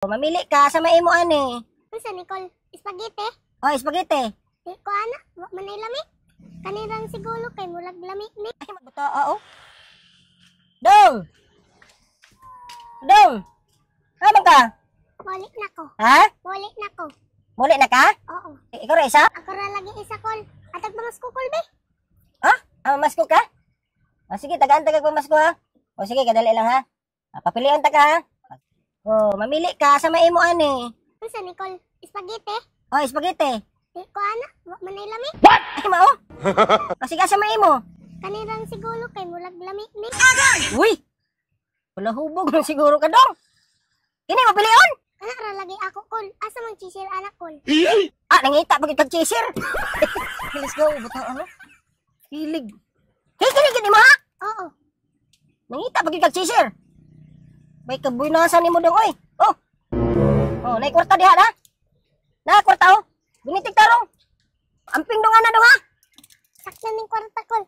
Mamili ka sa maimo ani. Unsa Nicole? Spaghetti? Oh, spaghetti. Di ko ana, wa man ay lami. Kanirang siguro kay mulag lami ni. Ay, magbuta, oo. Dong! Dong! Ano ka? Wali na ko. Ha? Wali na ko. Muli na ka? Oo. Ikaw ra isa? Ako ra lagi isa kol. Atag mga skukol be. Ha? Masko ka? Sige, tagaan tagag pamasko ha. O sige, kadali lang ha. Papilian ta ka ha. Oh, mamili ka sa maimo ani. Unsa Nicole? Spaghetti? Oh, spaghetti. Di ko ana, wa man ay lami. Ay, mao. O sige, sa maimo. Kanirang siguro kay mulag lami ni. Uy! Wala hubog na siguro ka dong. Kini mapilion? Ana ra lagi ako kol. Asa man chisir anak kol? Nangita pag tag-chaser. Let's go, buta ano? Hilig. Hey, kini mo ha? Oo. Nangita pag tag-chaser. May kabuinasan ni mo dong, oy. Oh. Oh, nay kwarta diha na. Na kwarta oh. Binitig tarong. Amping dong ana dong ha. Sakyan ning kwarta kol.